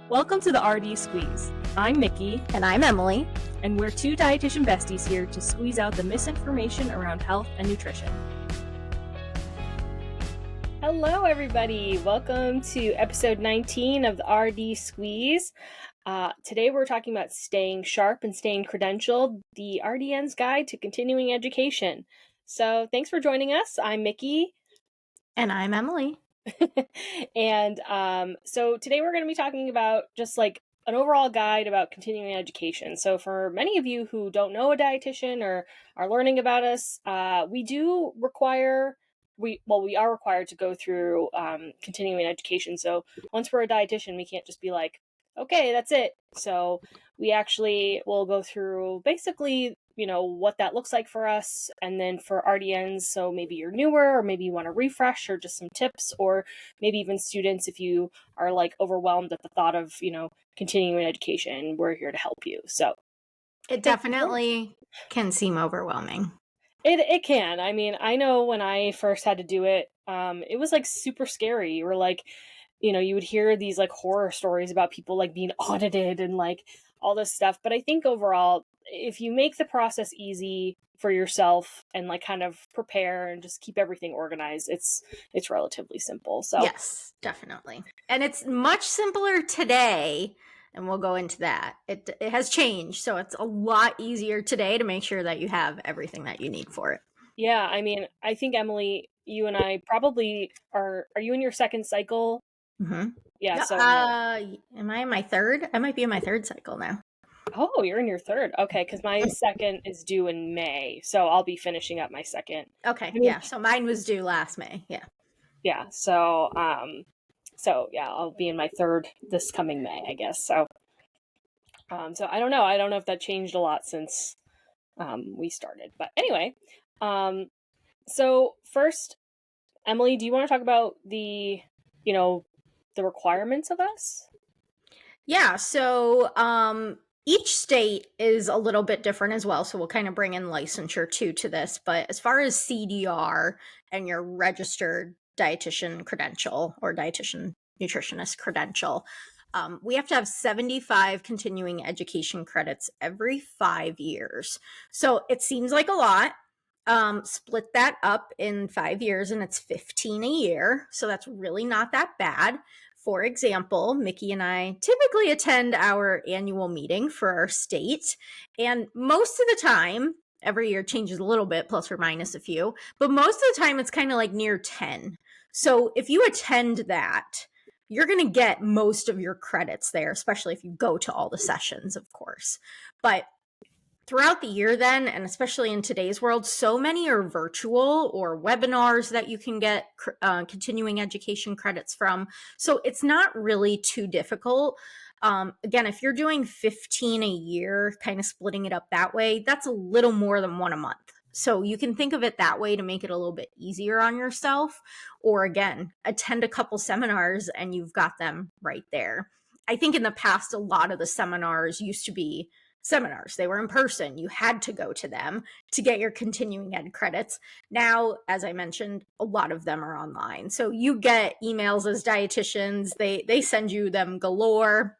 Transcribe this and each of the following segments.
Welcome to the RD Squeeze. I'm Micki. And I'm Emily. And we're two dietitian besties here to squeeze out the misinformation around health and nutrition. Hello, everybody. Welcome to episode 19 of the RD Squeeze. Today we're talking about staying sharp and staying credentialed, the RDN's guide to continuing education. So thanks for joining us. I'm Micki. And I'm Emily. And so today we're going to be talking about just like an overall guide about continuing education. So for many of you who don't know a dietitian or are learning about us, we are required to go through continuing education. So once we're a dietitian, we can't just be like, okay, that's it. So we actually will go through basically, what that looks like for us. And then for RDNs, so maybe you're newer or maybe you want to refresh or just some tips, or maybe even students, if you are like overwhelmed at the thought of, continuing education, we're here to help you. So it definitely can seem overwhelming. It can. I mean, I know when I first had to do it, it was like super scary. You were like, you would hear these like horror stories about people like being audited and like all this stuff. But I think overall, if you make the process easy for yourself and like kind of prepare and just keep everything organized, it's relatively simple. So yes, definitely. And it's much simpler today. And we'll go into that. It has changed. So it's a lot easier today to make sure that you have everything that you need for it. Yeah. I mean, I think Emily, you and I probably are you in your second cycle? Mm-hmm. Yeah. So am I in my third? I might be in my third cycle now. Oh, you're in your third. Okay, because my second is due in May, so I'll be finishing up my second. Okay, yeah. So mine was due last May. Yeah. Yeah. So yeah, I'll be in my third this coming May, I guess. So so I don't know. I don't know if that changed a lot since we started, but anyway. So first, Emily, do you want to talk about the requirements of us? Yeah. So each state is a little bit different as well. So we'll kind of bring in licensure too to this. But as far as CDR and your registered dietitian credential or dietitian nutritionist credential, we have to have 75 continuing education credits every 5 years. So it seems like a lot. Split that up in 5 years and it's 15 a year. So that's really not that bad. For example, Micki and I typically attend our annual meeting for our state, and most of the time, every year changes a little bit, plus or minus a few, but most of the time it's kind of like near 10. So if you attend that, you're going to get most of your credits there, especially if you go to all the sessions, of course. But throughout the year then, and especially in today's world, so many are virtual or webinars that you can get continuing education credits from. So it's not really too difficult. Again, if you're doing 15 a year, kind of splitting it up that way, that's a little more than one a month. So you can think of it that way to make it a little bit easier on yourself. Or again, attend a couple seminars and you've got them right there. I think in the past, a lot of the seminars used to be seminars. They were in person. You had to go to them to get your continuing ed credits. Now, as I mentioned, a lot of them are online. So you get emails as dietitians. They send you them galore.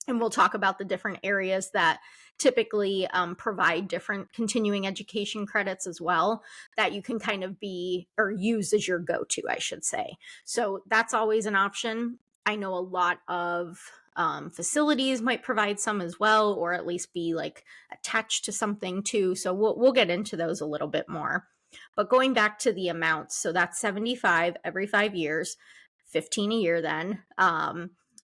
And we'll talk about the different areas that typically provide different continuing education credits as well that you can kind of be or use as your go-to, I should say. So that's always an option. I know a lot of facilities might provide some as well, or at least be like attached to something too. So we'll get into those a little bit more. But going back to the amounts, so that's 75 every 5 years, 15 a year then.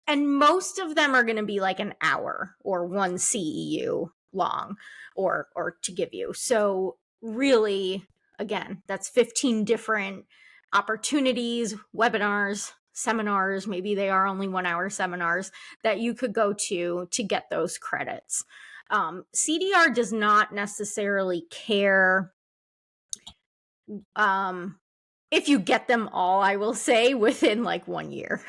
And most of them are going to be like an hour or one CEU long or to give you. So really, again, that's 15 different opportunities, webinars, seminars, maybe they are only 1 hour seminars that you could go to get those credits. CDR does not necessarily care if you get them all, I will say, within like 1 year.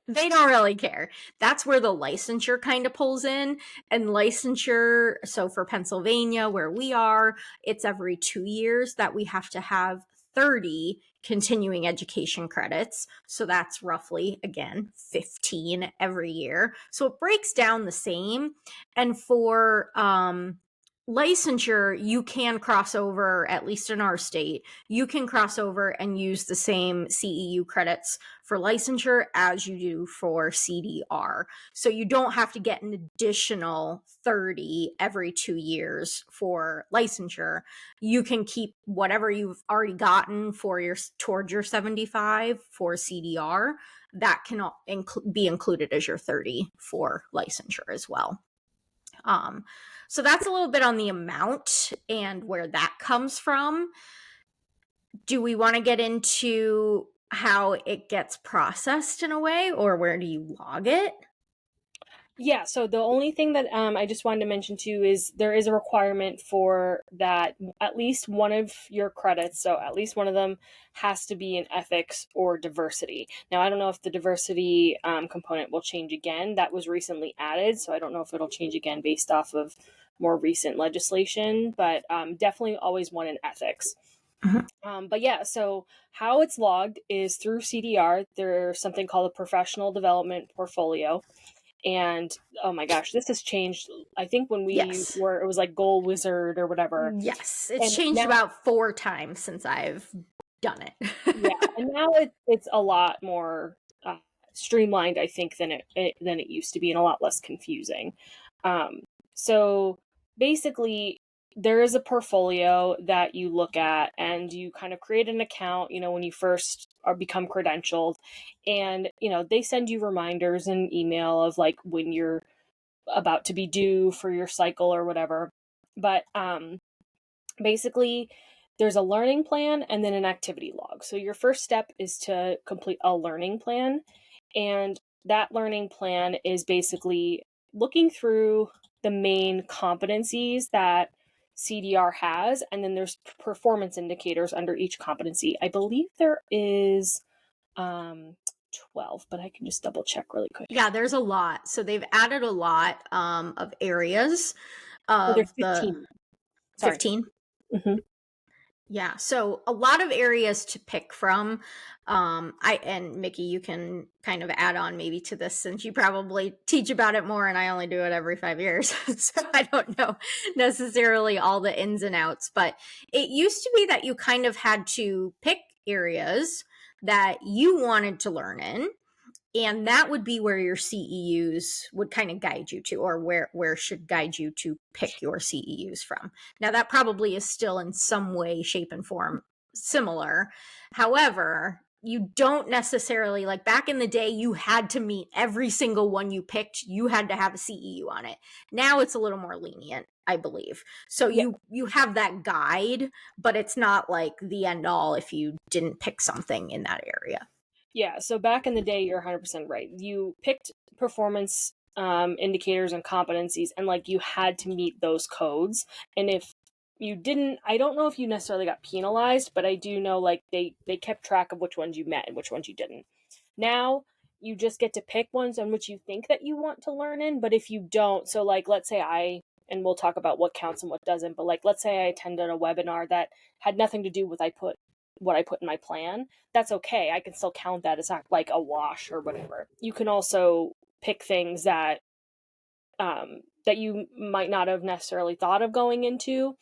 They don't really care. That's where the licensure kind of pulls in. And licensure, so for Pennsylvania, where we are, it's every 2 years that we have to have 30 continuing education credits. So that's roughly, again, 15 every year. So it breaks down the same. And for licensure, you can cross over, at least in our state, you can cross over and use the same CEU credits for licensure as you do for CDR. So you don't have to get an additional 30 every 2 years for licensure. You can keep whatever you've already gotten for your towards your 75 for CDR. That can be included as your 30 for licensure as well. So that's a little bit on the amount and where that comes from. Do we want to get into how it gets processed in a way, or where do you log it? Yeah, so the only thing that I just wanted to mention too is there is a requirement for that at least one of your credits, so at least one of them has to be in ethics or diversity. Now, I don't know if the diversity component will change again. That was recently added, so I don't know if it'll change again based off of more recent legislation, but definitely always one in ethics. But yeah, so how it's logged is through CDR. There's something called a professional development portfolio. And oh my gosh, this has changed. I think when we were, it was like Goal Wizard or whatever. Yes, it's And changed now, about 4 times since I've done it. yeah, and now it's a lot more streamlined, I think, than it used to be, and a lot less confusing. So basically, there is a portfolio that you look at, and you kind of create an account. When you first become credentialed, and they send you reminders and email of like when you're about to be due for your cycle or whatever. But basically, there's a learning plan and then an activity log. So your first step is to complete a learning plan. And that learning plan is basically looking through the main competencies that CDR has. And then there's performance indicators under each competency. I believe there is 12, but I can just double check really quick. Yeah, there's a lot. So they've added a lot of areas of There's the 15. Sorry. 15. Mm-hmm. Yeah, so a lot of areas to pick from. And Micki, you can kind of add on maybe to this since you probably teach about it more, and I only do it every 5 years, so I don't know necessarily all the ins and outs. But it used to be that you kind of had to pick areas that you wanted to learn in, and that would be where your CEUs would kind of guide you to, or where should guide you to pick your CEUs from. Now, that probably is still in some way, shape, and form similar. However, you don't necessarily, like back in the day, you had to meet every single one you picked. You had to have a CEU on it. Now it's a little more lenient, I believe. So Yeah. you have that guide, but it's not like the end all if you didn't pick something in that area. Yeah, so back in the day, you're 100% right. You picked performance indicators and competencies, and like you had to meet those codes. And if you didn't, I don't know if you necessarily got penalized, but I do know like they kept track of which ones you met and which ones you didn't. Now you just get to pick ones on which you think that you want to learn in, but if you don't, so like let's say and we'll talk about what counts and what doesn't, but like let's say I attended a webinar that had nothing to do with what I put in my plan, that's okay. I can still count that as not like a wash or whatever. You can also pick things that that you might not have necessarily thought of going into,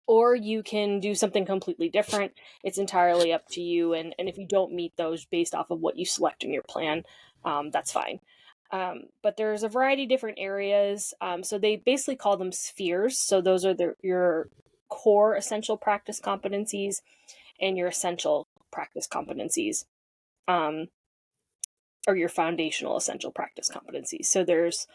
or you can do something completely different. It's entirely up to you. And if you don't meet those based off of what you select in your plan, that's fine. But there's a variety of different areas. So they basically call them spheres. So those are your core essential practice competencies and your essential practice competencies, or your foundational essential practice competencies. So there's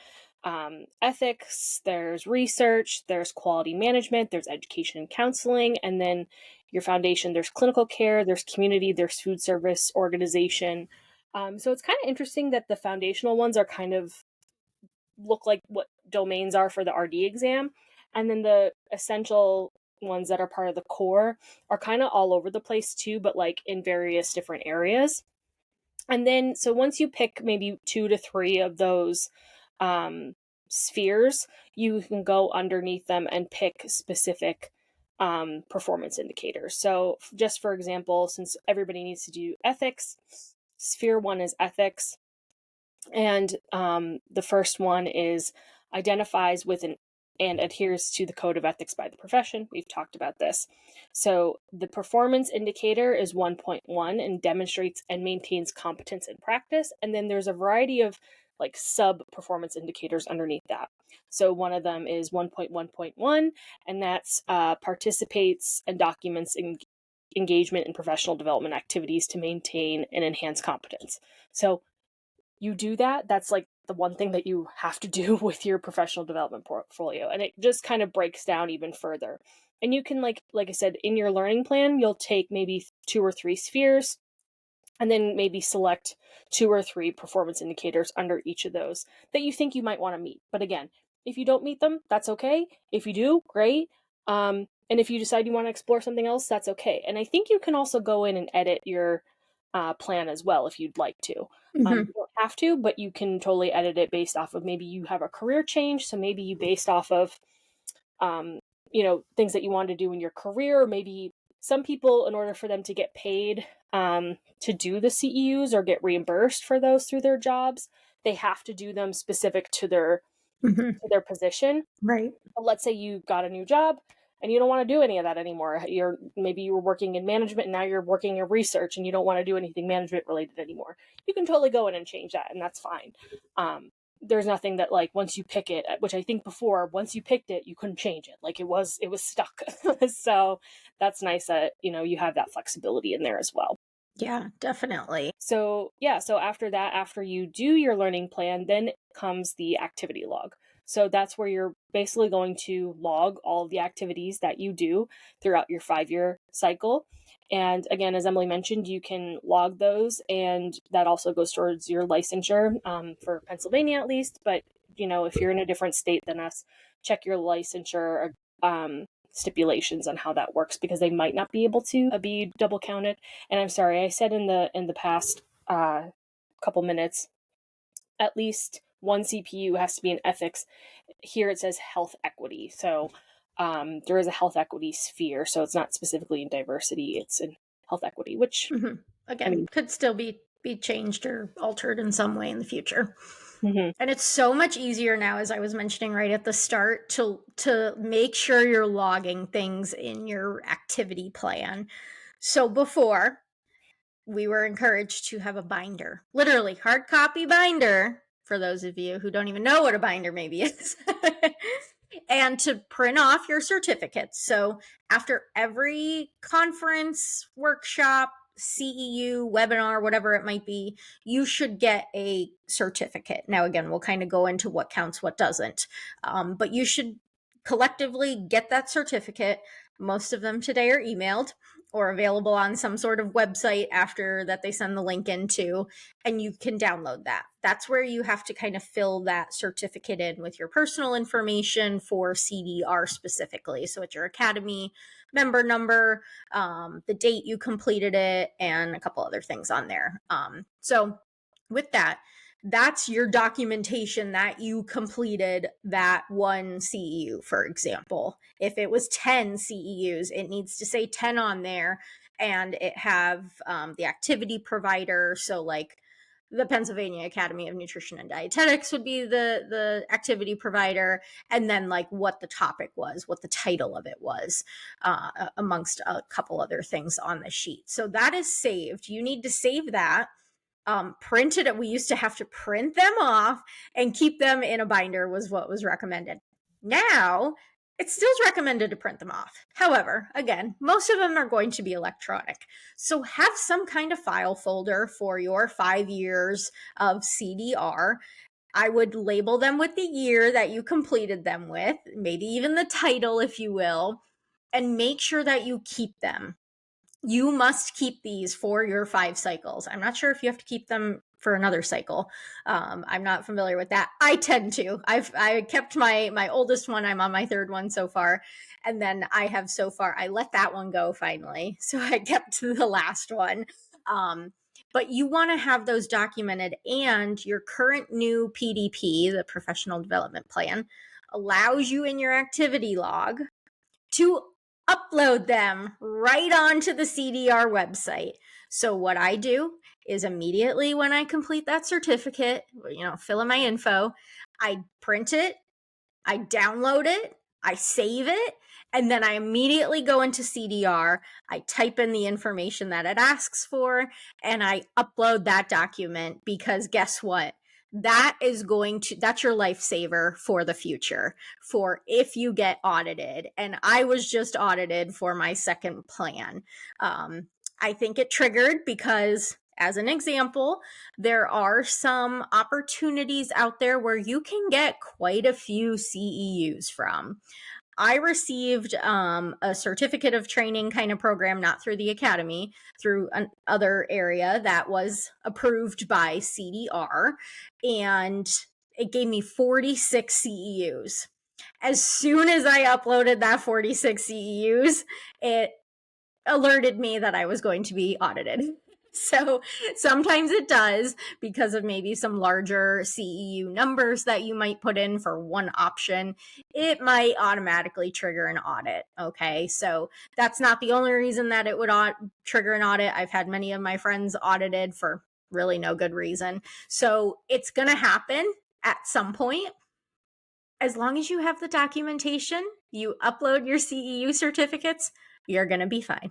ethics, there's research, there's quality management, there's education and counseling, and then your foundation, there's clinical care, there's community, there's food service organization. So it's kind of interesting that the foundational ones are kind of look like what domains are for the RD exam, and then the essential ones that are part of the core are kind of all over the place too, but like in various different areas. And then so once you pick maybe 2 to 3 of those spheres, you can go underneath them and pick specific performance indicators. So just for example, since everybody needs to do ethics, sphere 1 is ethics. And the first one is identifies with and adheres to the code of ethics by the profession. We've talked about this. So the performance indicator is 1.1 and demonstrates and maintains competence in practice. And then there's a variety of like sub performance indicators underneath that. So one of them is 1.1.1, and that's participates and documents engagement in professional development activities to maintain and enhance competence. So you do that, that's like the one thing that you have to do with your professional development portfolio. And it just kind of breaks down even further. And you can like I said, in your learning plan, you'll take maybe 2 or 3 spheres and then maybe select 2 or 3 performance indicators under each of those that you think you might want to meet. But again, if you don't meet them, that's okay. If you do, great. And if you decide you want to explore something else, that's okay. And I think you can also go in and edit your plan as well if you'd like to. You don't have to, but you can totally edit it based off of maybe you have a career change. So maybe you based off of, things that you want to do in your career. Maybe some people, in order for them to get paid to do the CEUs or get reimbursed for those through their jobs, they have to do them specific to their position. Right. But let's say you got a new job and you don't want to do any of that anymore. Maybe you were working in management and now you're working in research and you don't want to do anything management related anymore. You can totally go in and change that, and that's fine. There's nothing that like once you pick it, which I think before, once you picked it, you couldn't change it. Like it was stuck. So that's nice that, you have that flexibility in there as well. Yeah, definitely. So after that, after you do your learning plan, then comes the activity log. So that's where you're basically going to log all of the activities that you do throughout your 5-year cycle. And again, as Emily mentioned, you can log those, and that also goes towards your licensure, for Pennsylvania at least. But, if you're in a different state than us, check your licensure stipulations on how that works, because they might not be able to be double counted. And I'm sorry, I said in the past couple minutes, at least one CPU has to be in ethics. Here it says health equity. So there is a health equity sphere. So it's not specifically in diversity, it's in health equity, which again could still be changed or altered in some way in the future. Mm-hmm. And it's so much easier now, as I was mentioning right at the start, to make sure you're logging things in your activity plan. So before, we were encouraged to have a binder, literally hard copy binder, for those of you who don't even know what a binder maybe is, and to print off your certificates. So after every conference, workshop, CEU, webinar, whatever it might be, you should get a certificate. Now, again, we'll kind of go into what counts, what doesn't, but you should collectively get that certificate. Most of them today are emailed or available on some sort of website after that they send the link into, and you can download that. That's where you have to kind of fill that certificate in with your personal information for CDR specifically. So it's your academy member number, the date you completed it, and a couple other things on there. So with that, that's your documentation that you completed that one CEU, for example. If it was 10 CEUs, it needs to say 10 on there, and it have the activity provider. So like the Pennsylvania Academy of Nutrition and Dietetics would be the activity provider, and then like what the topic was, what the title of it was, amongst a couple other things on the sheet. So that is saved. You need to save that. Printed it. We used to have to print them off and keep them in a binder was what was recommended. Now, it's still recommended to print them off. However, again, most of them are going to be electronic. So have some kind of file folder for your 5 years of CDR. I would label them with the year that you completed them with, maybe even the title, if you will, and make sure that you keep them. You must keep these for your 5 cycles. I'm not sure if you have to keep them for another cycle. I'm not familiar with that. I tend to. I kept my oldest one. I'm on my 3rd one so far. And then I let that one go finally. So I kept the last one. But you want to have those documented, and your current new PDP, the Professional Development Plan, allows you in your activity log to upload them right onto the CDR website. So what I do is immediately when I complete that certificate, fill in my info, I print it, I download it, I save it, and then I immediately go into CDR. I type in the information that it asks for, and I upload that document because guess what? That's your lifesaver for the future, for if you get audited. And I was just audited for my second plan. I think it triggered because, as an example, there are some opportunities out there where you can get quite a few CEUs from. I received a certificate of training kind of program, not through the academy, through another area that was approved by CDR, and it gave me 46 CEUs. As soon as I uploaded that 46 CEUs, it alerted me that I was going to be audited. So sometimes it does because of maybe some larger CEU numbers that you might put in for one option. It might automatically trigger an audit. Okay. So that's not the only reason that it would trigger an audit. I've had many of my friends audited for really no good reason. So it's going to happen at some point. As long as you have the documentation, you upload your CEU certificates, you're going to be fine.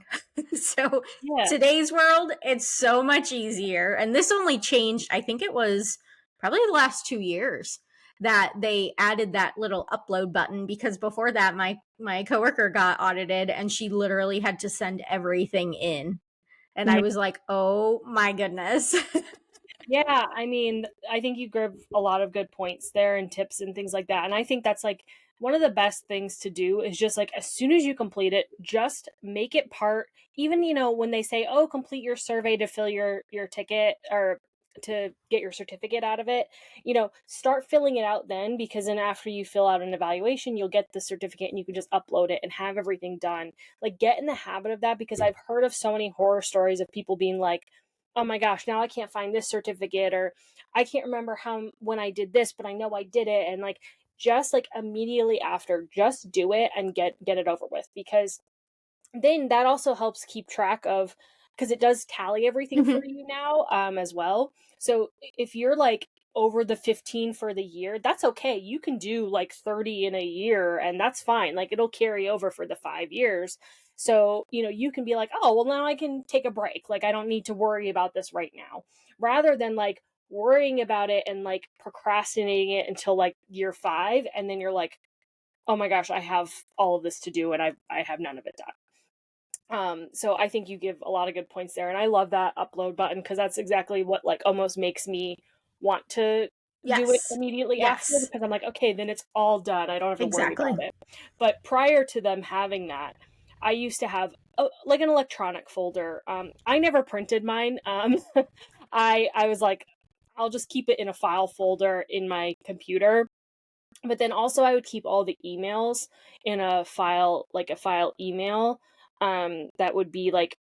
So today's world, it's so much easier. And this only changed, I think it was probably the last 2 years that they added that little upload button, because before that, my coworker got audited and she literally had to send everything in. And I was like, oh my goodness. Yeah, I mean, I think you give a lot of good points there and tips and things like that. And I think that's like one of the best things to do is just like as soon as you complete it, just make it part, even when they say, "Oh, complete your survey to fill your ticket or to get your certificate out of it," start filling it out then, because then after you fill out an evaluation, you'll get the certificate and you can just upload it and have everything done. Like get in the habit of that, because I've heard of so many horror stories of people being like, oh my gosh, now I can't find this certificate, or I can't remember when I did this, but I know I did it. And like, just like immediately after, just do it and get it over with, because then that also helps keep track of, because it does tally everything for you now as well. So if you're like over the 15 for the year, that's okay. You can do like 30 in a year and that's fine. Like it'll carry over for the 5 years. So, you can be like, oh, well, now I can take a break. Like I don't need to worry about this right now, rather than like worrying about it and like procrastinating it until like year 5. And then you're like, oh my gosh, I have all of this to do and I have none of it done. So I think you give a lot of good points there, and I love that upload button because that's exactly what like almost makes me want to do it immediately after, because I'm like, okay, then it's all done. I don't have to worry about it. But prior to them having that, I used to have like an electronic folder. I never printed mine. I was like, I'll just keep it in a file folder in my computer. But then also I would keep all the emails in a file, like a file email, that would be like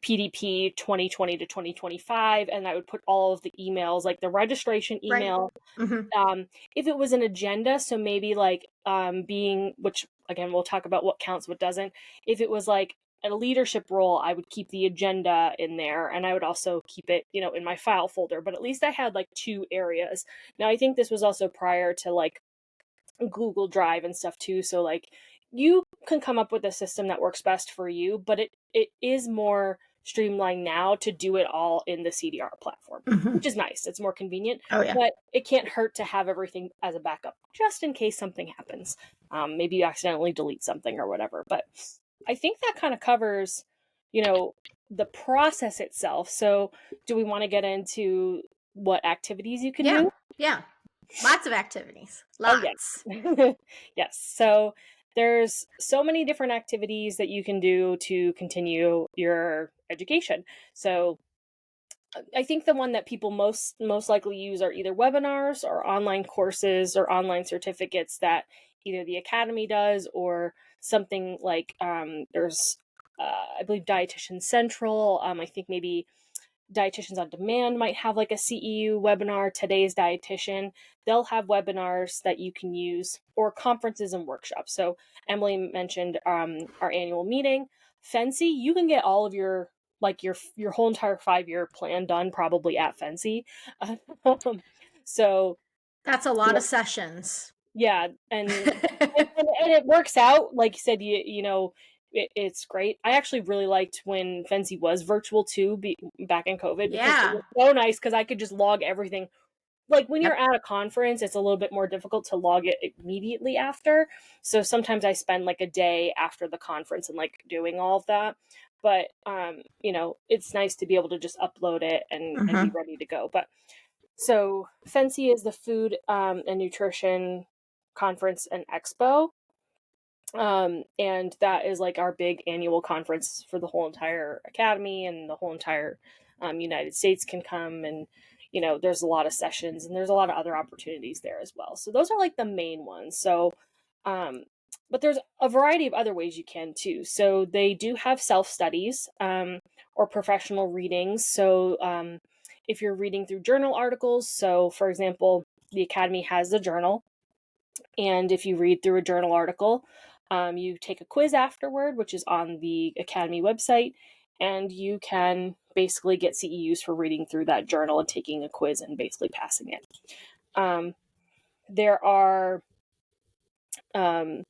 PDP 2020 to 2025, and I would put all of the emails, like the registration email. If it was an agenda, so maybe like which again we'll talk about what counts, what doesn't. If it was like a leadership role, I would keep the agenda in there, and I would also keep it, in my file folder. But at least I had like 2 areas. Now I think this was also prior to like Google Drive and stuff too. So like you can come up with a system that works best for you, but it is more streamlined now to do it all in the CDR platform, which is nice. It's more convenient. Oh, yeah. But it can't hurt to have everything as a backup just in case something happens. Maybe you accidentally delete something or whatever. But I think that kind of covers, the process itself. So do we want to get into what activities you can do? Yeah. Lots of activities. Oh, Lots. yes. Yes. So there's so many different activities that you can do to continue your education. So I think the one that people most likely use are either webinars or online courses or online certificates that either the academy does, or something like there's I believe Dietitian Central. I think maybe Dietitians on Demand might have like a CEU webinar. Today's Dietitian, they'll have webinars that you can use, or conferences and workshops. So Emily mentioned our annual meeting. Fancy, you can get all of your whole entire 5-year plan done probably at Fancy. So That's a lot of sessions. yeah, and it works out. Like you said, you know, it's great. I actually really liked when Fancy was virtual too, back in COVID, because it Yeah. was so nice because I could just log everything. Like when you're Yep. at a conference, it's a little bit more difficult to log it immediately after. So sometimes I spend like a day after the conference and like doing all of that. But you know, it's nice to be able to just upload it and be ready to go. But so Fancy is the food and nutrition conference and expo. And that is like our big annual conference for the whole entire academy, and the whole entire United States can come. And, you know, there's a lot of sessions and there's a lot of other opportunities there as well. So those are like the main ones. So, but there's a variety of other ways you can too. So they do have self studies or professional readings. So if you're reading through journal articles, so for example, the Academy has a journal, and if you read through a journal article, you take a quiz afterward, which is on the Academy website, and you can basically get CEUs for reading through that journal and taking a quiz and basically passing it. There are, um,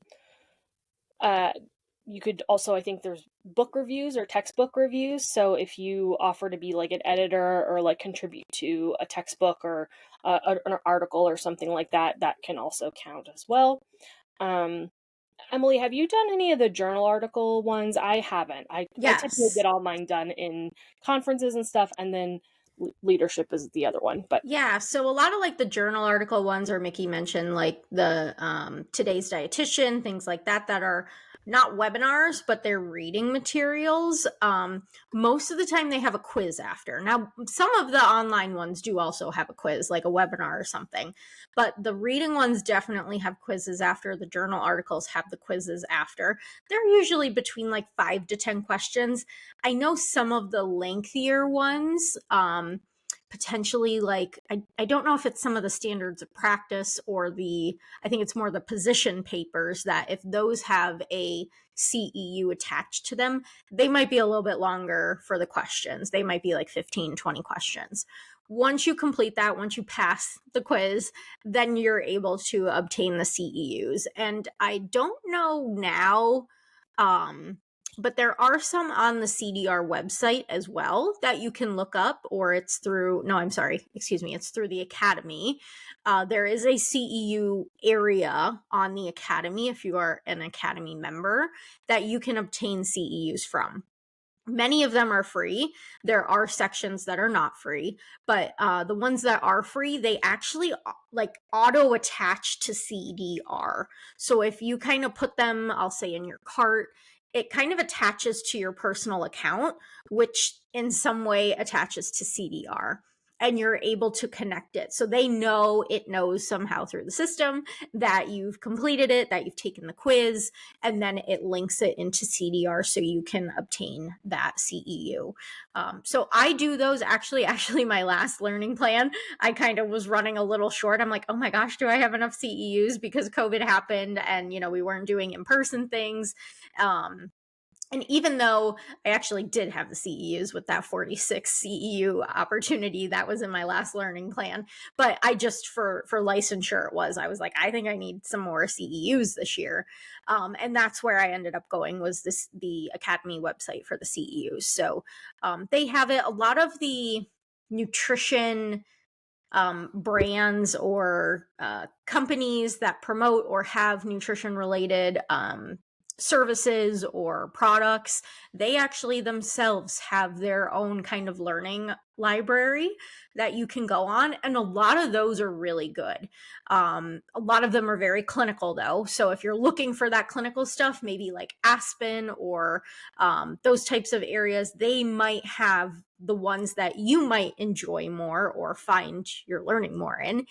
you could also, I think there's book reviews or textbook reviews. So if you offer to be like an editor or like contribute to a textbook or an article or something like that, that can also count as well. Emily, have you done any of the journal article ones? I haven't. I typically Yes. get all mine done in conferences and stuff, and then leadership is the other one. But Yeah, so a lot of like the journal article ones, or Micki mentioned, like the Today's Dietitian, things like that, that are not webinars, but they're reading materials. Most of the time they have a quiz after. Now, some of the online ones do also have a quiz, like a webinar or something, but the reading ones definitely have quizzes after. The journal articles have the quizzes after. They're usually between like 5 to 10 questions. I know some of the lengthier ones, potentially, like I don't know if it's some of the standards of practice or I think it's more the position papers, that if those have a CEU attached to them, they might be a little bit longer for the questions. They might be like 15, 20 questions. Once you complete that, once you pass the quiz, then you're able to obtain the CEUs. And I don't know now, but there are some on the CDR website as well that you can look up, or it's through, no, I'm sorry, excuse me, it's through the Academy. There is a CEU area on the Academy, if you are an Academy member, that you can obtain CEUs from. Many of them are free. There are sections that are not free, but the ones that are free, they actually like auto attach to CDR. So if you kind of put them, I'll say, in your cart, it kind of attaches to your personal account, which in some way attaches to CDR, and you're able to connect it. So they know, it knows somehow through the system that you've completed it, that you've taken the quiz, and then it links it into CDR so you can obtain that CEU. So I do those. Actually, my last learning plan, I kind of was running a little short. I'm like, oh my gosh, do I have enough CEUs? Because COVID happened and, you know, we weren't doing in-person things. And even though I actually did have the CEUs with that 46 CEU opportunity, that was in my last learning plan. But I just, for licensure, I was like, I think I need some more CEUs this year. And that's where I ended up going, was the Academy website for the CEUs. So they have it. A lot of the nutrition brands or companies that promote or have nutrition related services or products, they actually themselves have their own kind of learning library that you can go on, and a lot of those are really good. A lot of them are very clinical though, so if you're looking for that clinical stuff, maybe like Aspen or those types of areas, they might have the ones that you might enjoy more or find you're learning more in.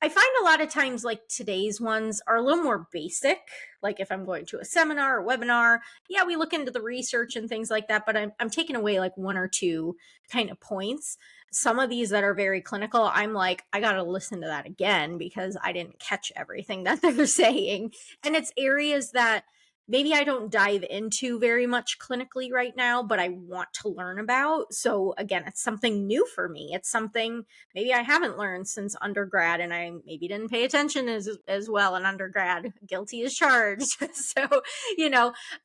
I find a lot of times like today's ones are a little more basic. Like if I'm going to a seminar or webinar, yeah, we look into the research and things like that, but I'm taking away like one or two kind of points. Some of these that are very clinical, I'm like, I got to listen to that again because I didn't catch everything that they're saying. And it's areas that maybe I don't dive into very much clinically right now, but I want to learn about. So again, it's something new for me. It's something maybe I haven't learned since undergrad, and I maybe didn't pay attention as well in undergrad. Guilty as charged. So,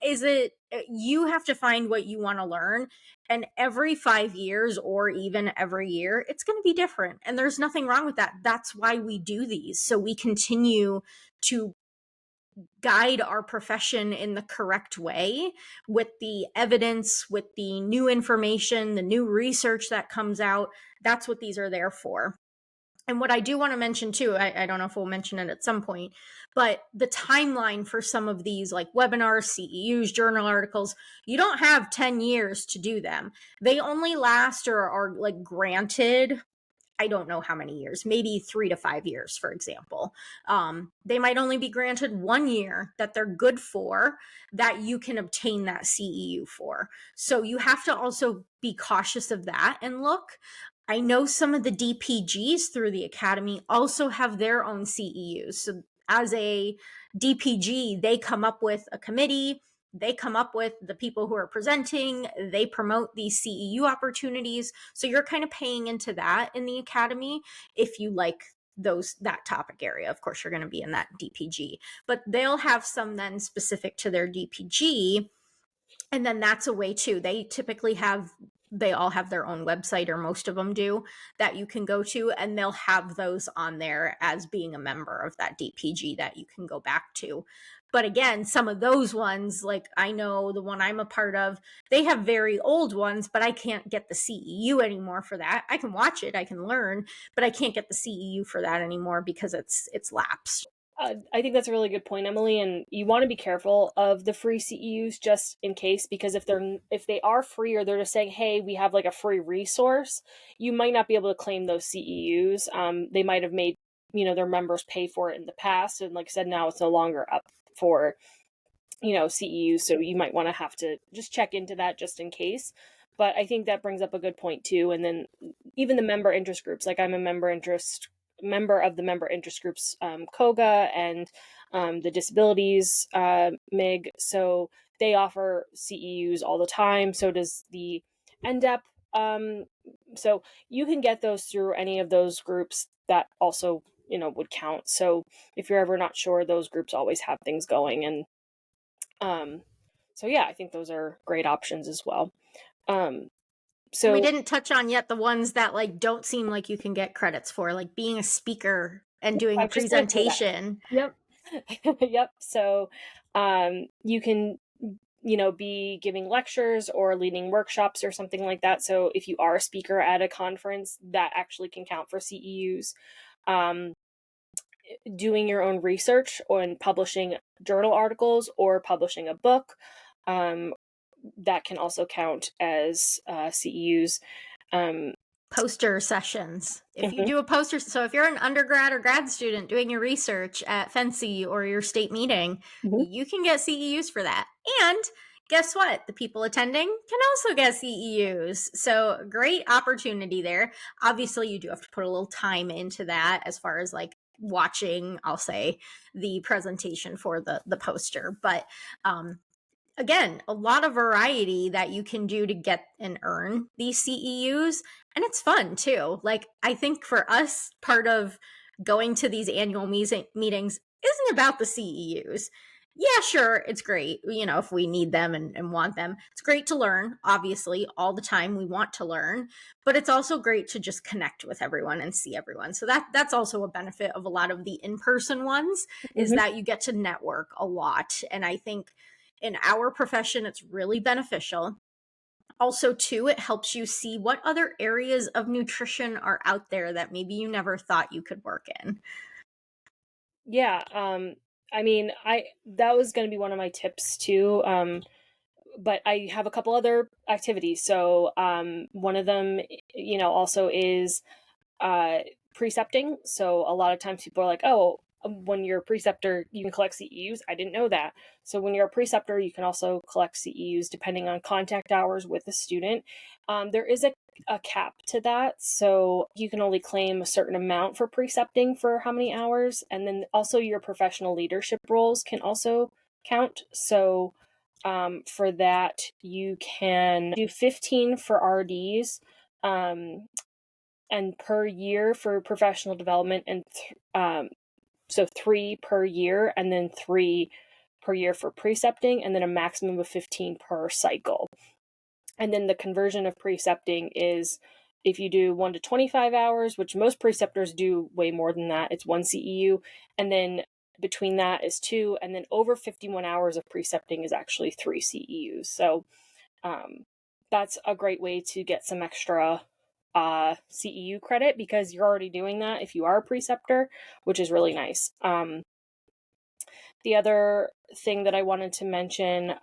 is it you have to find what you want to learn, and every 5 years or even every year, it's going to be different. And there's nothing wrong with that. That's why we do these. So we continue to guide our profession in the correct way with the evidence, with the new information, the new research that comes out. That's what these are there for. And what I do want to mention too, I don't know if we'll mention it at some point, but the timeline for some of these like webinars, CEUs, journal articles, you don't have 10 years to do them. They only last or are like granted, I don't know how many years, maybe 3 to 5 years, for example. They might only be granted 1 year that they're good for, that you can obtain that CEU for. So you have to also be cautious of that and look. I know some of the DPGs through the academy also have their own CEUs. So as a DPG, they come up with a committee, they come up with the people who are presenting, they promote these CEU opportunities. So you're kind of paying into that in the academy if you like that topic area. Of course, you're going to be in that DPG, but they'll have some then specific to their DPG. And then that's a way too. They all have their own website, or most of them do, that you can go to, and they'll have those on there as being a member of that DPG that you can go back to. But again, some of those ones, like I know the one I'm a part of, they have very old ones, but I can't get the CEU anymore for that. I can watch it, I can learn, but I can't get the CEU for that anymore because it's lapsed. I think that's a really good point, Emily, and you want to be careful of the free CEUs just in case, because if they are free, or they're just saying, hey, we have like a free resource, you might not be able to claim those CEUs. They might have made their members pay for it in the past, and like I said, now it's no longer up for CEUs, so you might want to have to just check into that just in case. But I think that brings up a good point too. And then even the member interest groups, like I'm a member of the member interest groups, COGA and the disabilities MIG. So they offer CEUs all the time. So does the NDEP. So you can get those through any of those groups that also would count. So if you're ever not sure, those groups always have things going. And so yeah, I think those are great options as well. So we didn't touch on yet the ones that like don't seem like you can get credits for, like being a speaker and doing a presentation. Yep. Yep. So you can be giving lectures or leading workshops or something like that. So if you are a speaker at a conference, that actually can count for CEUs. Doing your own research on publishing journal articles or publishing a book, that can also count as CEUs. Poster sessions. If you do a poster, so if you're an undergrad or grad student doing your research at Fancy or your state meeting, you can get CEUs for that. And guess what? The people attending can also get CEUs. So great opportunity there. Obviously, you do have to put a little time into that as far as like watching, I'll say, the presentation for the poster. But again, a lot of variety that you can do to get and earn these CEUs. And it's fun too. Like, I think for us, part of going to these annual meetings isn't about the CEUs. Yeah, sure, it's great, if we need them and want them. It's great to learn, obviously, all the time we want to learn, but it's also great to just connect with everyone and see everyone. So that's also a benefit of a lot of the in-person ones, is that you get to network a lot. And I think in our profession, it's really beneficial. Also, too, it helps you see what other areas of nutrition are out there that maybe you never thought you could work in. Yeah. I mean, that was going to be one of my tips too. But I have a couple other activities. So one of them, also is precepting. So a lot of times people are like, oh, when you're a preceptor, you can collect CEUs. I didn't know that. So when you're a preceptor, you can also collect CEUs depending on contact hours with the student. There is a cap to that. So you can only claim a certain amount for precepting for how many hours. And then also your professional leadership roles can also count. So for that, you can do 15 for RDs. And per year for professional development, and so 3 per year, and then 3 per year for precepting, and then a maximum of 15 per cycle. And then the conversion of precepting is if you do 1 to 25 hours, which most preceptors do way more than that, it's 1 CEU, and then between that is 2, and then over 51 hours of precepting is actually 3 CEUs. So that's a great way to get some extra CEU credit because you're already doing that if you are a preceptor, which is really nice. The other thing that I wanted to mention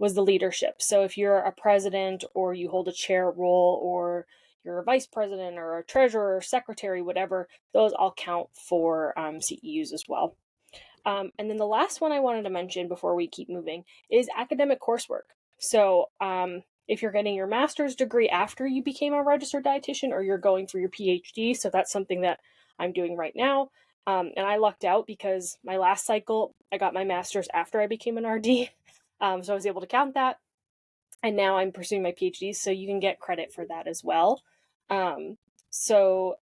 was the leadership. So if you're a president or you hold a chair role or you're a vice president or a treasurer or secretary, whatever, those all count for CEUs as well. And then the last one I wanted to mention before we keep moving is academic coursework. So if you're getting your master's degree after you became a registered dietitian or you're going for your PhD, so that's something that I'm doing right now. And I lucked out because my last cycle, I got my master's after I became an RD. So I was able to count that. And now I'm pursuing my PhD, so you can get credit for that as well. So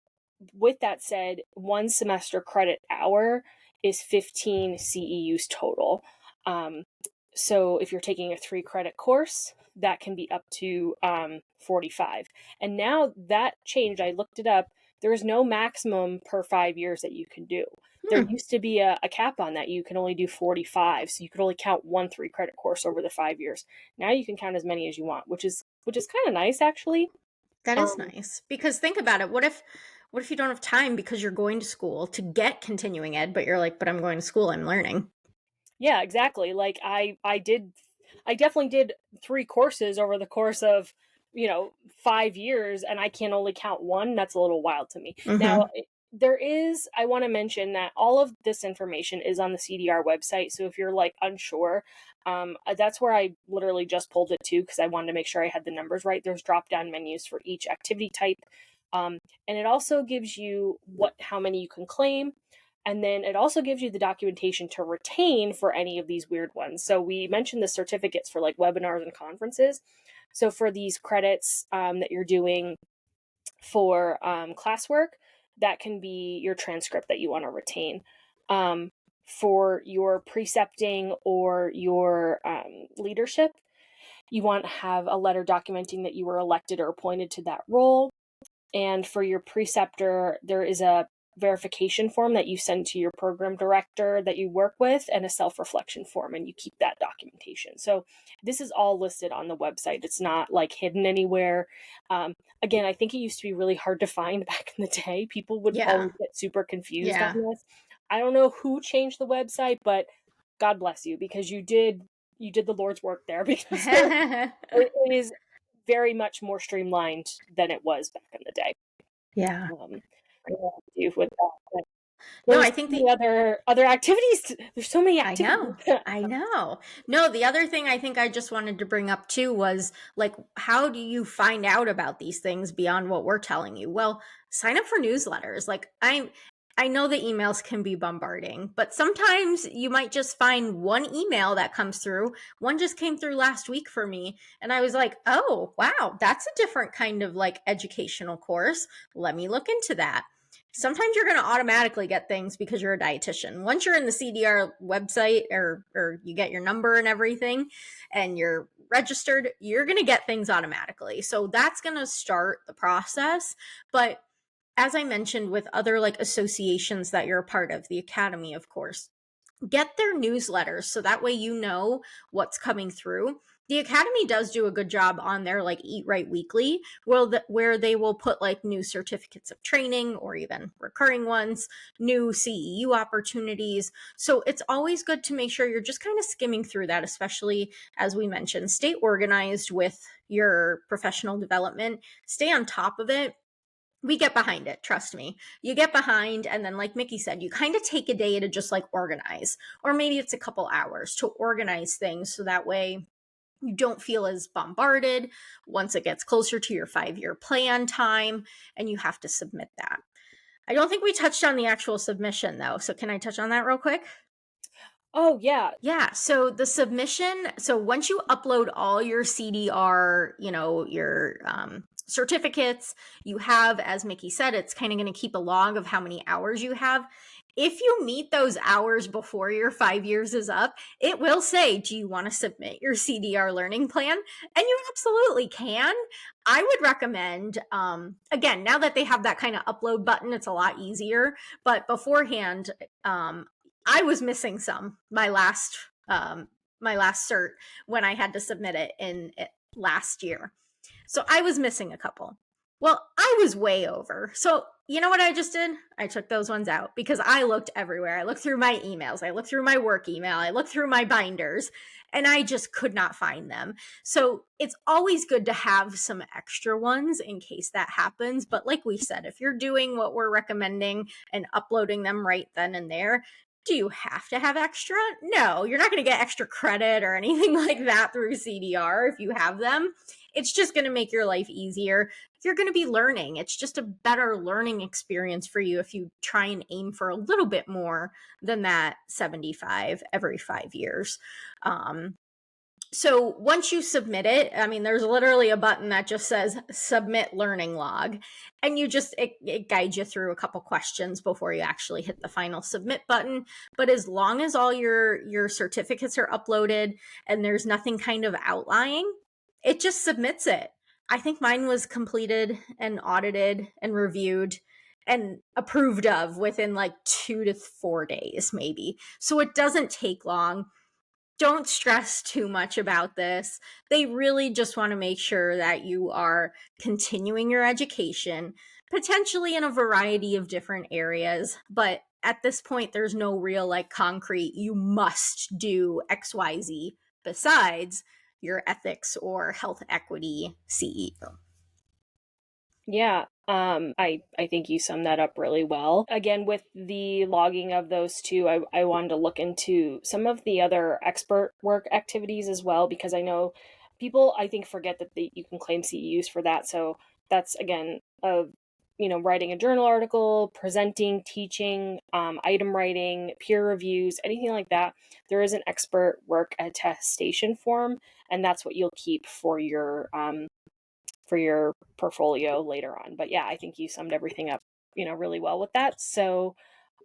with that said, 1 semester credit hour is 15 CEUs total. So if you're taking a 3 credit course, that can be up to 45. And now that changed. I looked it up. There is no maximum per 5 years that you can do. There used to be a cap on that. You can only do 45. So you could only count 1 3 credit course over the 5 years. Now you can count as many as you want, which is kind of nice, actually. That is nice, because think about it. What if you don't have time because you're going to school to get continuing ed, but you're like, but I'm going to school, I'm learning. Yeah, exactly. Like I definitely did 3 courses over the course of 5 years, and I can only count 1. That's a little wild to me. Now I want to mention that all of this information is on the CDR website. So if you're like unsure, that's where I literally just pulled it to because I wanted to make sure I had the numbers right. There's drop down menus for each activity type, and it also gives you how many you can claim. And then it also gives you the documentation to retain for any of these weird ones. So we mentioned the certificates for like webinars and conferences. So for these credits that you're doing for classwork, that can be your transcript that you want to retain. For your precepting or your leadership, you want to have a letter documenting that you were elected or appointed to that role. And for your preceptor, there is a verification form that you send to your program director that you work with and a self-reflection form, and you keep that documentation. So this is all listed on the website. It's not like hidden anywhere. Again, I think it used to be really hard to find back in the day. People would always get super confused on this. I don't know who changed the website, but God bless you, because you did the Lord's work there, because it is very much more streamlined than it was back in the day. Yeah. I don't know what to do with that. No, There's I think so many other activities. There's so many activities. I know. No, the other thing I think I just wanted to bring up too was like, how do you find out about these things beyond what we're telling you? Well, sign up for newsletters. Like I know the emails can be bombarding, but sometimes you might just find one email that comes through. One just came through last week for me, and I was like, oh, wow, that's a different kind of like educational course. Let me look into that. Sometimes you're going to automatically get things because you're a dietitian. Once you're in the CDR website or you get your number and everything and you're registered, you're going to get things automatically. So that's going to start the process. But as I mentioned, with other like associations that you're a part of, the Academy, of course, get their newsletters so that way you know what's coming through. The Academy does do a good job on their like Eat Right Weekly, where they will put like new certificates of training or even recurring ones, new CEU opportunities. So it's always good to make sure you're just kind of skimming through that, especially as we mentioned, stay organized with your professional development, stay on top of it. We get behind it, trust me. You get behind, and then like Micki said, you kind of take a day to just like organize, or maybe it's a couple hours to organize things so that way you don't feel as bombarded once it gets closer to your 5-year plan time and you have to submit that. I don't think we touched on the actual submission though, so can I touch on that real quick? Oh, yeah. Yeah, so the submission, so once you upload all your CDR, your certificates, you have, as Micki said, it's kind of going to keep a log of how many hours you have. If you meet those hours before your 5 years is up, it will say, do you want to submit your CDR learning plan? And you absolutely can. I would recommend, again, now that they have that kind of upload button, it's a lot easier. But beforehand, I was missing some my last cert when I had to submit it in last year. So I was missing a couple. Well, I was way over. So you know what I just did? I took those ones out because I looked everywhere. I looked through my emails. I looked through my work email. I looked through my binders, and I just could not find them. So it's always good to have some extra ones in case that happens. But like we said, if you're doing what we're recommending and uploading them right then and there, do you have to have extra? No, you're not going to get extra credit or anything like that through CDR if you have them. It's just going to make your life easier. You're going to be learning. It's just a better learning experience for you if you try and aim for a little bit more than that 75 every 5 years. So once you submit it, I mean, there's literally a button that just says submit learning log, and it guides you through a couple questions before you actually hit the final submit button. But as long as all your certificates are uploaded and there's nothing kind of outlying, it just submits it. I think mine was completed and audited and reviewed and approved of within like 2 to 4 days, maybe. So it doesn't take long. Don't stress too much about this. They really just want to make sure that you are continuing your education, potentially in a variety of different areas. But at this point, there's no real like concrete, you must do XYZ besides your ethics or health equity CEO. Yeah, I think you summed that up really well. Again, with the logging of those two, I wanted to look into some of the other expert work activities as well, because I know people, I think, forget that you can claim CEUs for that. So that's, again, writing a journal article, presenting, teaching, item writing, peer reviews, anything like that. There is an expert work attestation form, and that's what you'll keep for your portfolio later on. But yeah, I think you summed everything up, really well with that. So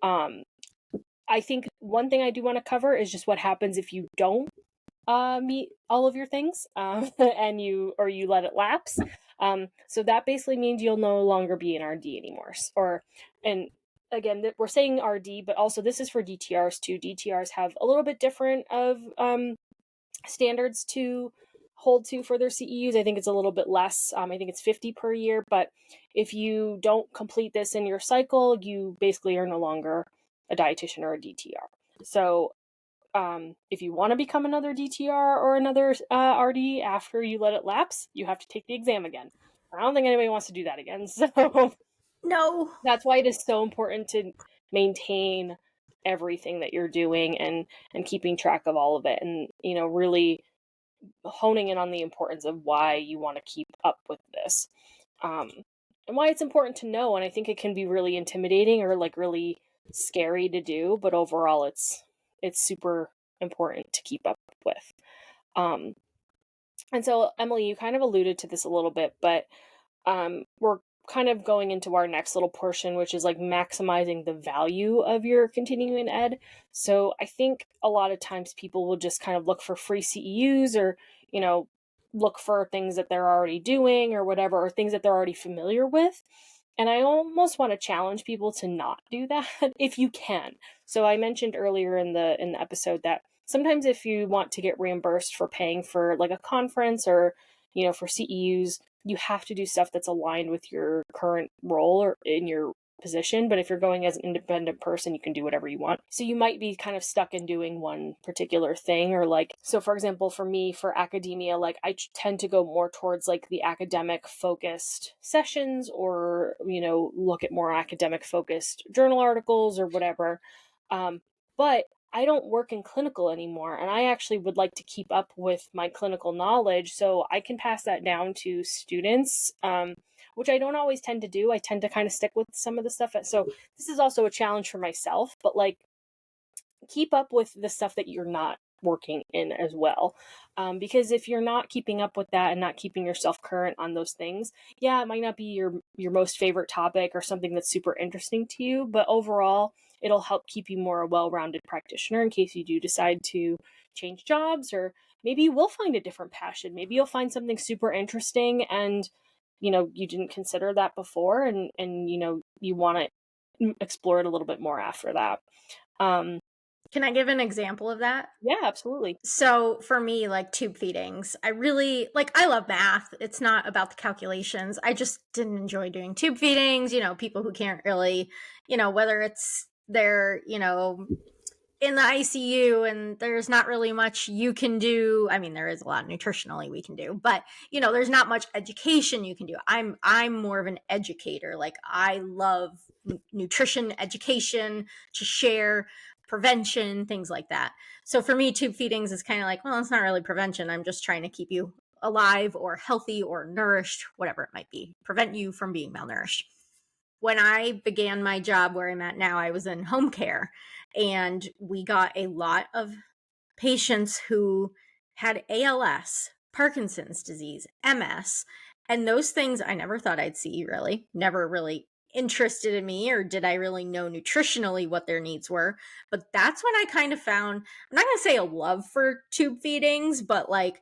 I think one thing I do want to cover is just what happens if you don't meet all of your things and you let it lapse. So that basically means you'll no longer be an RD anymore. And again, we're saying RD, but also this is for DTRs too. DTRs have a little bit different of standards to hold to for their CEUs. I think it's a little bit less. I think it's 50 per year, but if you don't complete this in your cycle, you basically are no longer a dietitian or a DTR. So if you want to become another DTR or another RD after you let it lapse, you have to take the exam again. I don't think anybody wants to do that again. So No. that's why it is so important to maintain everything that you're doing and keeping track of all of it, and really honing in on the importance of why you want to keep up with this, and why it's important to know. And I think it can be really intimidating or like really scary to do, but overall it's super important to keep up with. And so Emily, you kind of alluded to this a little bit, but we're kind of going into our next little portion, which is like maximizing the value of your continuing ed. So I think a lot of times people will just kind of look for free CEUs, or, look for things that they're already doing or whatever, or things that they're already familiar with. And I almost want to challenge people to not do that if you can. So I mentioned earlier in the episode that sometimes if you want to get reimbursed for paying for like a conference or, for CEUs, you have to do stuff that's aligned with your current role or in your position, but if you're going as an independent person, you can do whatever you want. So you might be kind of stuck in doing one particular thing, or like, so for example, for me, for academia, like I tend to go more towards like the academic focused sessions, or, you know, look at more academic focused journal articles or whatever. But I don't work in clinical anymore, and I actually would like to keep up with my clinical knowledge so I can pass that down to students, which I don't always tend to do. I tend to kind of stick with some of the stuff. So this is also a challenge for myself, but like keep up with the stuff that you're not working in as well. Because if you're not keeping up with that and not keeping yourself current on those things, yeah, it might not be your most favorite topic or something that's super interesting to you, but overall, it'll help keep you more a well-rounded practitioner in case you do decide to change jobs, or maybe you will find a different passion. Maybe you'll find something super interesting and, you know, you didn't consider that before, and you know, you want to explore it a little bit more after that. Can I give an example of that? Yeah, absolutely. So for me, like tube feedings, I really like, I love math. It's not about the calculations. I just didn't enjoy doing tube feedings, you know, people who can't really, you know, whether it's they're, you know, in the ICU and there's not really much you can do. I mean, there is a lot nutritionally we can do, but you know, there's not much education you can do. I'm more of an educator. Like I love nutrition education to share, prevention, things like that. So for me, tube feedings is kind of like, well, it's not really prevention. I'm just trying to keep you alive or healthy or nourished, whatever it might be, prevent you from being malnourished. When I began my job where I'm at now, I was in home care, and we got a lot of patients who had ALS, Parkinson's disease, MS, and those things I never thought I'd see, really. Never really interested in me, or did I really know nutritionally what their needs were. But that's when I kind of found, I'm not going to say a love for tube feedings, but like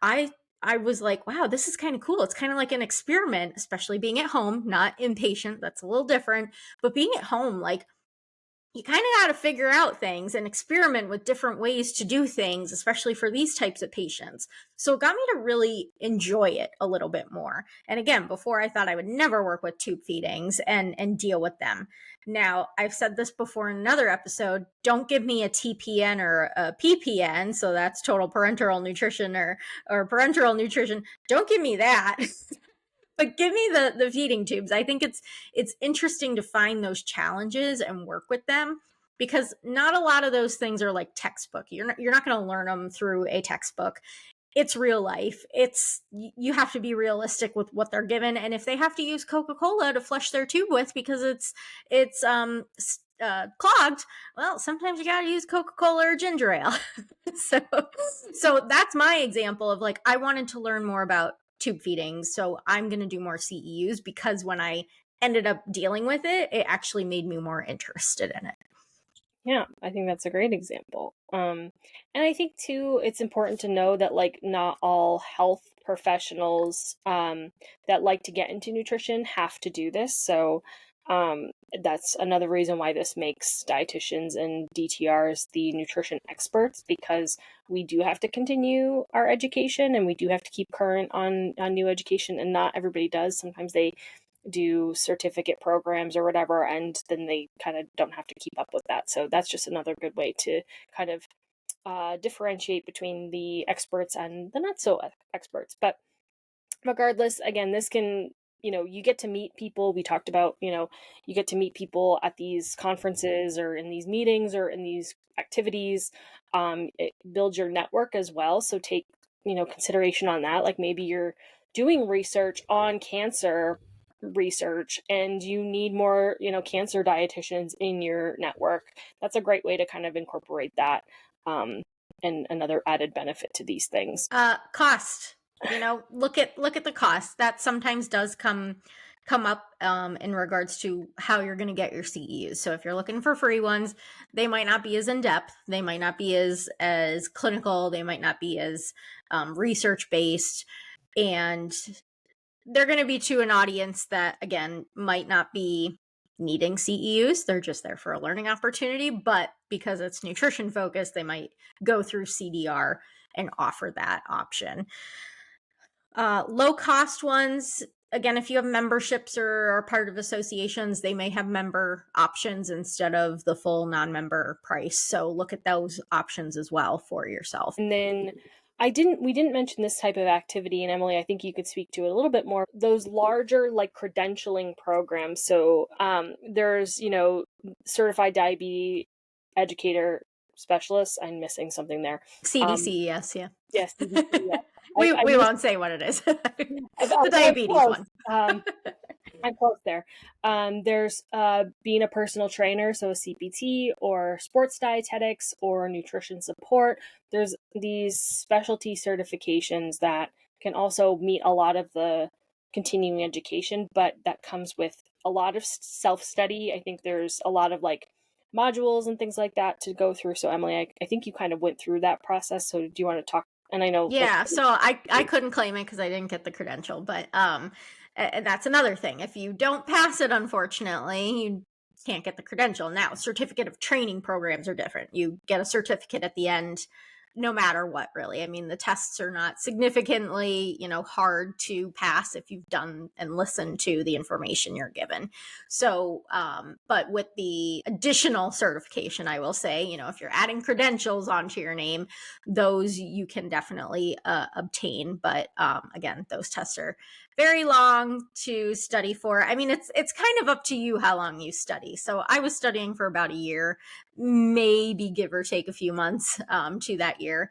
I I was like, wow, this is kind of cool. It's kind of like an experiment, especially being at home, not inpatient. That's a little different. But being at home, like you kind of got to figure out things and experiment with different ways to do things, especially for these types of patients. So it got me to really enjoy it a little bit more. And again, before I thought I would never work with tube feedings and deal with them. Now, I've said this before in another episode, don't give me a TPN or a PPN, so that's total parenteral nutrition or parenteral nutrition. Don't give me that. But give me the feeding tubes. I think it's interesting to find those challenges and work with them, because not a lot of those things are like textbook. You're not going to learn them through a textbook. It's real life. You have to be realistic with what they're given, and if they have to use Coca-Cola to flush their tube with because it's clogged, well, sometimes you got to use Coca-Cola or ginger ale. so that's my example of like, I wanted to learn more about tube feeding, so I'm going to do more CEUs, because when I ended up dealing with it, it actually made me more interested in it. Yeah, I think that's a great example. And I think too, it's important to know that like not all health professionals that like to get into nutrition have to do this. So that's another reason why this makes dietitians and DTRs the nutrition experts, because we do have to continue our education and we do have to keep current on new education, and not everybody does. Sometimes they do certificate programs or whatever, and then they kind of don't have to keep up with that. So that's just another good way to kind of differentiate between the experts and the not so experts. But regardless, again, this can, you know, you get to meet people. We talked about, you know, you get to meet people at these conferences or in these meetings or in these activities. It builds your network as well. So take, you know, consideration on that. Like maybe you're doing research on cancer research and you need more, you know, cancer dietitians in your network. That's a great way to kind of incorporate that. And another added benefit to these things. Cost, you know, look at the cost that sometimes does come up in regards to how you're going to get your CEUs. So if you're looking for free ones, they might not be as in depth, they might not be as clinical, they might not be as research based, and they're going to be to an audience that, again, might not be needing CEUs. They're just there for a learning opportunity. But because it's nutrition focused, they might go through CDR and offer that option. Low cost ones, again, if you have memberships or are part of associations, they may have member options instead of the full non-member price. So look at those options as well for yourself. And then we didn't mention this type of activity, and Emily, I think you could speak to it a little bit more. Those larger like credentialing programs. So there's, certified diabetes educator specialist. I'm missing something there. CDCES, yeah. Yes, CDC, yeah. we I won't say what it is. The I diabetes one. I'm close there. There's being a personal trainer, so a CPT or sports dietetics or nutrition support. There's these specialty certifications that can also meet a lot of the continuing education, but that comes with a lot of self-study. I think there's a lot of like modules and things like that to go through. So Emily, I think you kind of went through that process. So do you want to talk? And I know, yeah, so I couldn't claim it because I didn't get the credential, but that's another thing. If you don't pass it, unfortunately, you can't get the credential. Now, certificate of training programs are different. You get a certificate at the end, no matter what, really. I mean, the tests are not significantly, hard to pass if you've done and listened to the information you're given. So, but with the additional certification, I will say, if you're adding credentials onto your name, those you can definitely obtain. But again, those tests are very long to study for. I mean, it's kind of up to you how long you study. So I was studying for about a year, maybe give or take a few months to that year.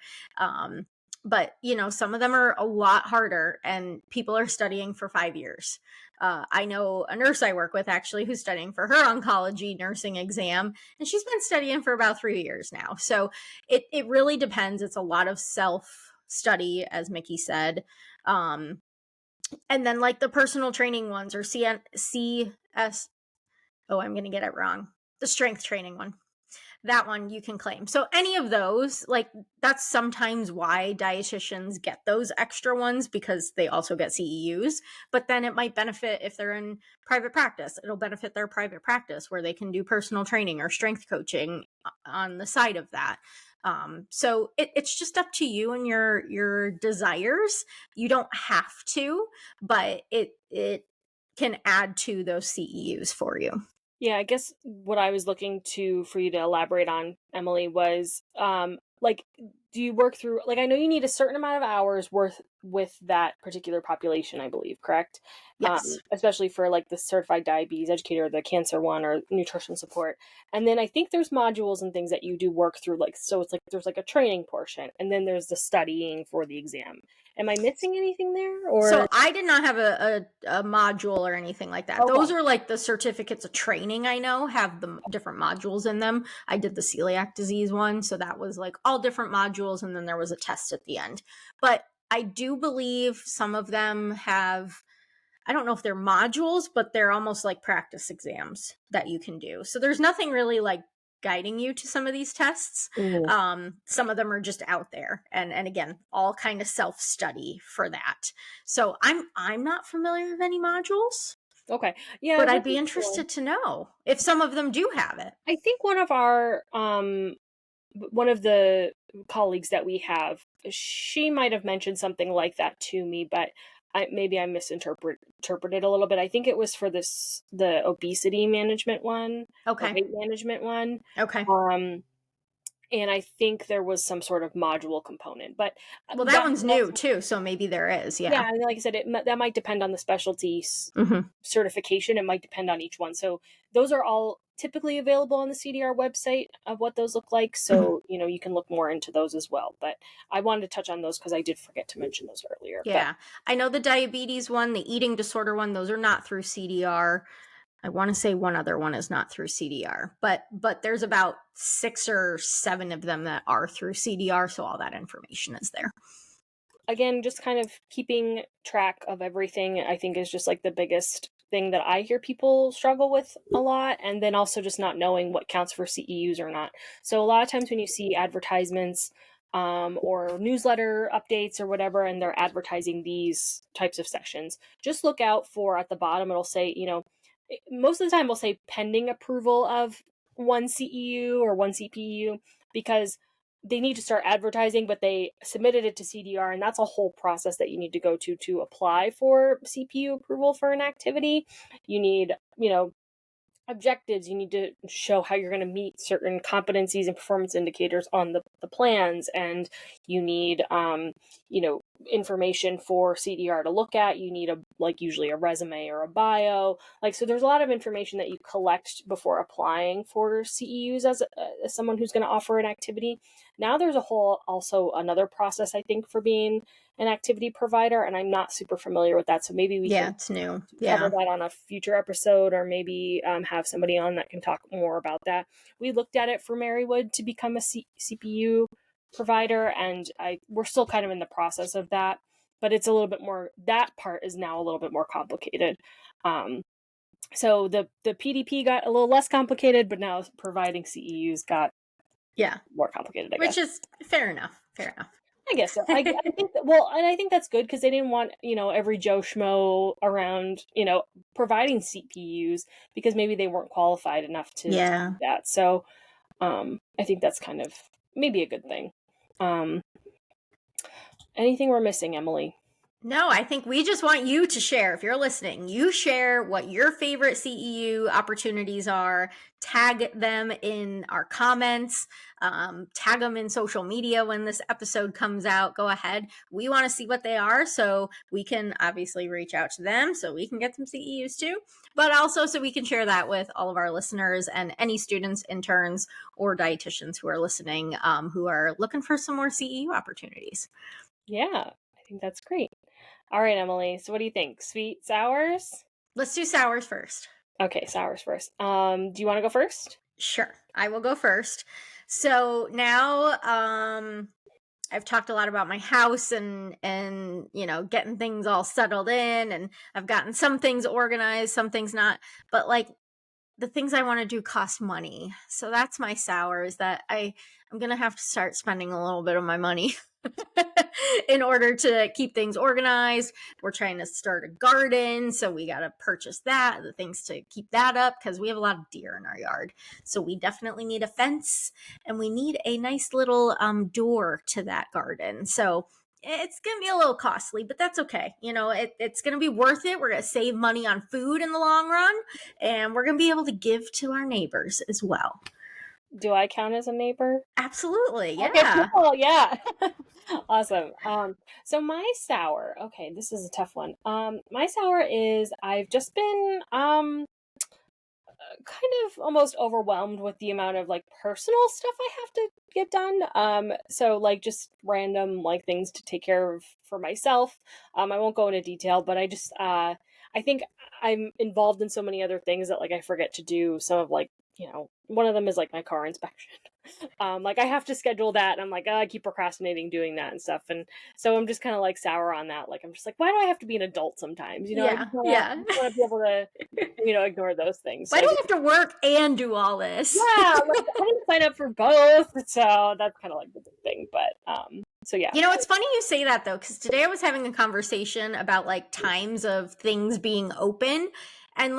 But some of them are a lot harder, and people are studying for 5 years. I know a nurse I work with actually who's studying for her oncology nursing exam, and she's been studying for about 3 years now. So it really depends. It's a lot of self study, as Micki said. And then like the personal training ones or CS, oh, I'm going to get it wrong. The strength training one. That one you can claim. So any of those, like that's sometimes why dietitians get those extra ones, because they also get CEUs, but then it might benefit if they're in private practice. It'll benefit their private practice where they can do personal training or strength coaching on the side of that. So it's just up to you and your desires. You don't have to, but it can add to those CEUs for you. Yeah, I guess what I was looking for you to elaborate on, Emily, was like, do you work through, like, I know you need a certain amount of hours worth with that particular population, I believe, correct? Yes. Especially for like the certified diabetes educator, the cancer one, or nutrition support. And then I think there's modules and things that you do work through, like, so it's like there's like a training portion, and then there's the studying for the exam. Am I missing anything there? Or so I did not have a module or anything like that. Okay. Those are like the certificates of training. I know have the different modules in them. I did the celiac disease one, so that was like all different modules, and then there was a test at the end. But I do believe some of them have, I don't know if they're modules, but they're almost like practice exams that you can do. So there's nothing really like guiding you to some of these tests. Some of them are just out there, and again, all kind of self-study for that. So I'm not familiar with any modules. Okay. Yeah. But I'd be interested to know if some of them do have it. I think one of the colleagues that we have, she might have mentioned something like that to me, but maybe I misinterpreted a little bit. I think it was for the obesity management one, Okay. weight management one. Okay. And I think there was some sort of module component, but well, that one's new too, so maybe there is. Yeah. And like I said, that might depend on the specialty certification. It might depend on each one. So those are all typically available on the CDR website of what those look like. So, you can look more into those as well. But I wanted to touch on those because I did forget to mention those earlier. Yeah. I know the diabetes one, the eating disorder one, those are not through CDR. I want to say one other one is not through CDR, but there's about 6 or 7 of them that are through CDR. So all that information is there. Again, just kind of keeping track of everything, I think, is just like the biggest thing that I hear people struggle with a lot. And then also just not knowing what counts for CEUs or not. So a lot of times when you see advertisements or newsletter updates or whatever, and they're advertising these types of sessions, just look out for at the bottom, it'll say, most of the time we'll say pending approval of one CEU or one CPU, because they need to start advertising, but they submitted it to CDR, and that's a whole process that you need to go to apply for CPU approval for an activity. You need, objectives. You need to show how you're going to meet certain competencies and performance indicators on the plans, and you need information for CDR to look at. You need usually a resume or a bio. So there's a lot of information that you collect before applying for CEUs as someone who's going to offer an activity. Now there's also another process, I think, for being an activity provider, and I'm not super familiar with that, so maybe we can it's new. cover that on a future episode, or maybe have somebody on that can talk more about that. We looked at it for Marywood to become a CPU provider, and we're still kind of in the process of that, but it's a little bit more, that part is now a little bit more complicated. So the PDP got a little less complicated, but now providing CEUs got more complicated, I guess. Which is fair enough. I guess so. I think and I think that's good, because they didn't want, every Joe Schmo around, providing CPUs, because maybe they weren't qualified enough to do that. So I think that's kind of maybe a good thing. Anything we're missing, Emily? No, I think we just want you to share. If you're listening, you share what your favorite CEU opportunities are. Tag them in our comments. Tag them in social media when this episode comes out. Go ahead. We want to see what they are, so we can obviously reach out to them so we can get some CEUs too, but also so we can share that with all of our listeners and any students, interns, or dietitians who are listening, who are looking for some more CEU opportunities. Yeah, I think that's great. All right, Emily. So what do you think? Sweet, sours? Let's do sours first. Okay, sours first. Do you want to go first? Sure, I will go first. So now I've talked a lot about my house and getting things all settled in, and I've gotten some things organized, some things not, but the things I want to do cost money. So that's my sour, is that I'm going to have to start spending a little bit of my money in order to keep things organized. We're trying to start a garden, so we got to purchase the things to keep that up, because we have a lot of deer in our yard. So we definitely need a fence, and we need a nice little door to that garden. So it's going to be a little costly, but that's okay. It's going to be worth it. We're going to save money on food in the long run, and we're going to be able to give to our neighbors as well. Do I count as a neighbor? Absolutely. Yeah. Okay, cool. Yeah. Awesome. So my sour, okay, this is a tough one. My sour is I've just been kind of almost overwhelmed with the amount of personal stuff I have to get done. So just random things to take care of for myself. I won't go into detail, but I just I think I'm involved in so many other things that I forget to do some of one of them is my car inspection. I have to schedule that, and I'm I keep procrastinating doing that and stuff, and so I'm just kind of sour on that. I'm just why do I have to be an adult sometimes? I just want to be able to ignore those things. Why do I have to work and do all this? Yeah, I didn't sign up for both, so that's kind of the big thing. But so yeah, it's funny you say that though, because today I was having a conversation about times of things being open, and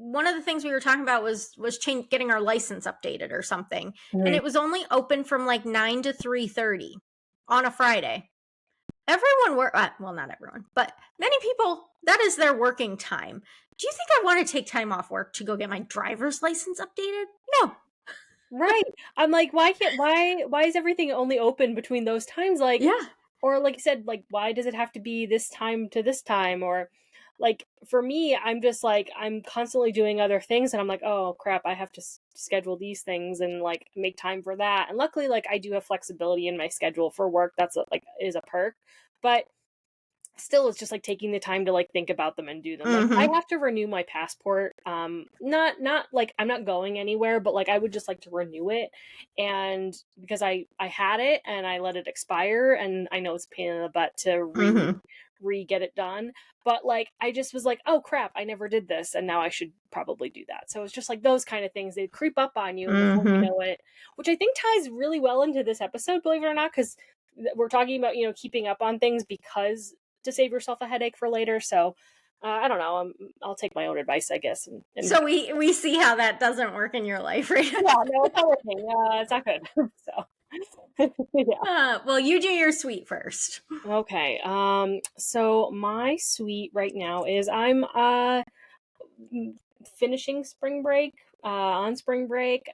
one of the things we were talking about was getting our license updated or something. Mm-hmm. And it was only open from 9 to 3:30 on a Friday. Everyone well, not everyone, but many people, that is their working time. Do you think I want to take time off work to go get my driver's license updated? No. Right. I'm why is everything only open between those times? Or you said, why does it have to be this time to this time? Or for me, I'm just I'm constantly doing other things, and I'm oh crap, I have to schedule these things and make time for that. And luckily, I do have flexibility in my schedule for work. That's is a perk, but still it's just taking the time to think about them and do them. Mm-hmm. I have to renew my passport. Not I'm not going anywhere, but I would just like to renew it, and because I had it and I let it expire, and I know it's a pain in the butt to re-get it done, but I just was oh crap, I never did this, and now I should probably do that. So it's just those kind of things, they creep up on you before you know it, which I think ties really well into this episode, believe it or not, because we're talking about keeping up on things because to save yourself a headache for later. So I don't know, I'll take my own advice, I guess. And so we see how that doesn't work in your life, right? Yeah, no, it's not working. It's not good. So Yeah. Well, you do your sweet first. Okay. So my sweet right now is I'm finishing spring break, on spring break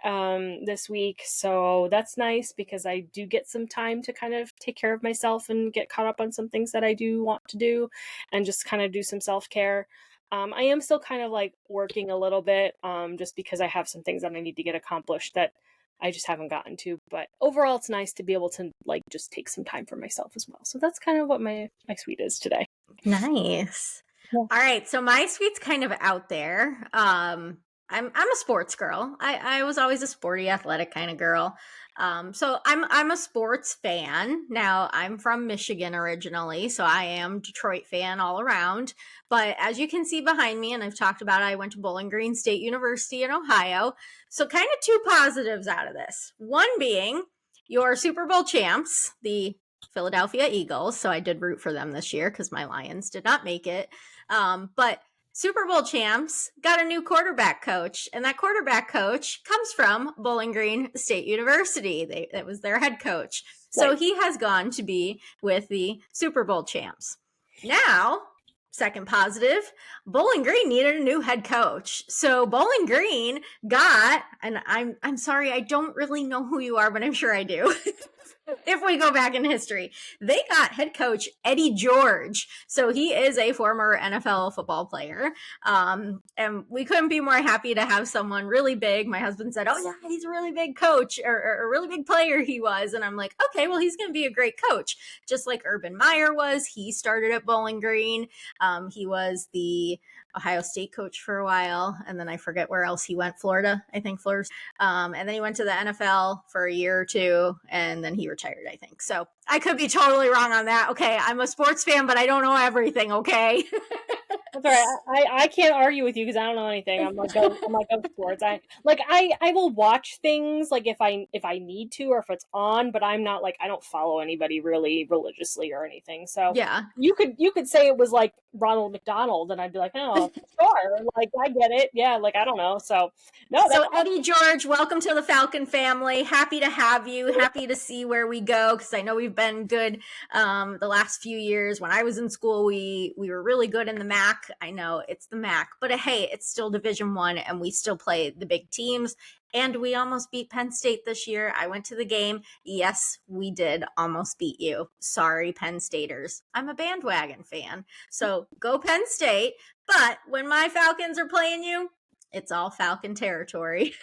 this week, so that's nice because I do get some time to kind of take care of myself and get caught up on some things that I do want to do and just kind of do some self-care. I am still kind of like working a little bit, just because I have some things that I need to get accomplished that I just haven't gotten to, but overall it's nice to be able to like just take some time for myself as well. So that's kind of what my sweet is today. Nice. Yeah. All right, so my sweet's kind of out there. I'm a sports girl. I was always a sporty, athletic kind of girl. So I'm a sports fan. Now I'm from Michigan originally, so I am Detroit fan all around. But as you can see behind me, and I've talked about it, I went to Bowling Green State University in Ohio. So kind of two positives out of this. One being your Super Bowl champs, the Philadelphia Eagles. So I did root for them this year because my Lions did not make it. But Super Bowl champs got a new quarterback coach, and that quarterback coach comes from Bowling Green State University. That was their head coach. So Right. he has gone to be with the Super Bowl champs. Now, second positive, Bowling Green needed a new head coach. So Bowling Green got, and I'm sorry, I don't really know who you are, but I'm sure I do. If we go back in history, they got head coach Eddie George. So he is a former NFL football player. And we couldn't be more happy to have someone really big. My husband said, "Oh, yeah, he's a really big coach or a really big player he was." And I'm like, okay, well, he's going to be a great coach. Just like Urban Meyer was. He started at Bowling Green. He was the Ohio State coach for a while, and then I forget where else he went. Florida, I think Florida. And then he went to the NFL for a year or two, and then he retired, I think. So I could be totally wrong on that. Okay, I'm a sports fan, but I don't know everything. Okay. That's all right. I can't argue with you because I don't know anything. I'm like of sports. I will watch things like if I need to or if it's on, but I'm not like I don't follow anybody really religiously or anything. So Yeah. you could say it was like Ronald McDonald and I'd be like, oh sure, like I get it. Yeah, like I don't know. So no, that's So Eddie George, welcome to the Falcon family. Happy to have you. Happy to see where we go because I know we've been good the last few years. When I was in school, we were really good in the MAC. I know it's the MAC, but hey, it's still Division I, and we still play the big teams. And we almost beat Penn State this year. I went to the game. Yes, we did almost beat you. Sorry, Penn Staters. I'm a bandwagon fan. So go Penn State. But when my Falcons are playing you, it's all Falcon territory.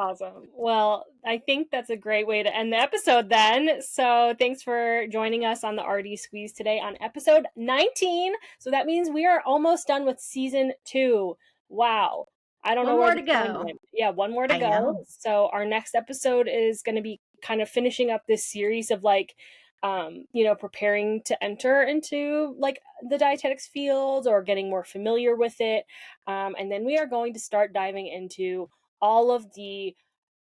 awesome. Well, I think that's a great way to end the episode then. So thanks for joining us on the RD Squeeze today on episode 19. So that means we are almost done with season 2. Wow. I don't know where the time went. Yeah, one more to go. Know. So our next episode is going to be kind of finishing up this series of like preparing to enter into like the dietetics field or getting more familiar with it. And then we are going to start diving into all of the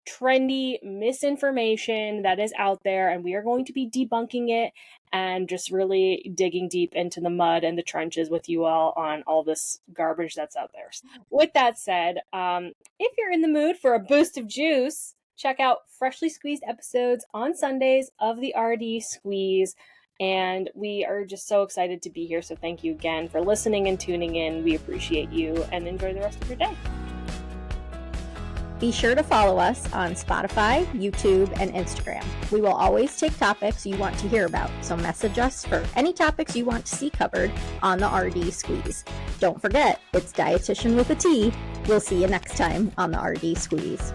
trendy misinformation that is out there, and we are going to be debunking it and just really digging deep into the mud and the trenches with you all on all this garbage that's out there. With that said, if you're in the mood for a boost of juice, check out freshly squeezed episodes on Sundays of the RD Squeeze. And we are just so excited to be here. So thank you again for listening and tuning in. We appreciate you and enjoy the rest of your day. Be sure to follow us on Spotify, YouTube, and Instagram. We will always take topics you want to hear about, so message us for any topics you want to see covered on the RD Squeeze. Don't forget, it's Dietitian with a T. We'll see you next time on the RD Squeeze.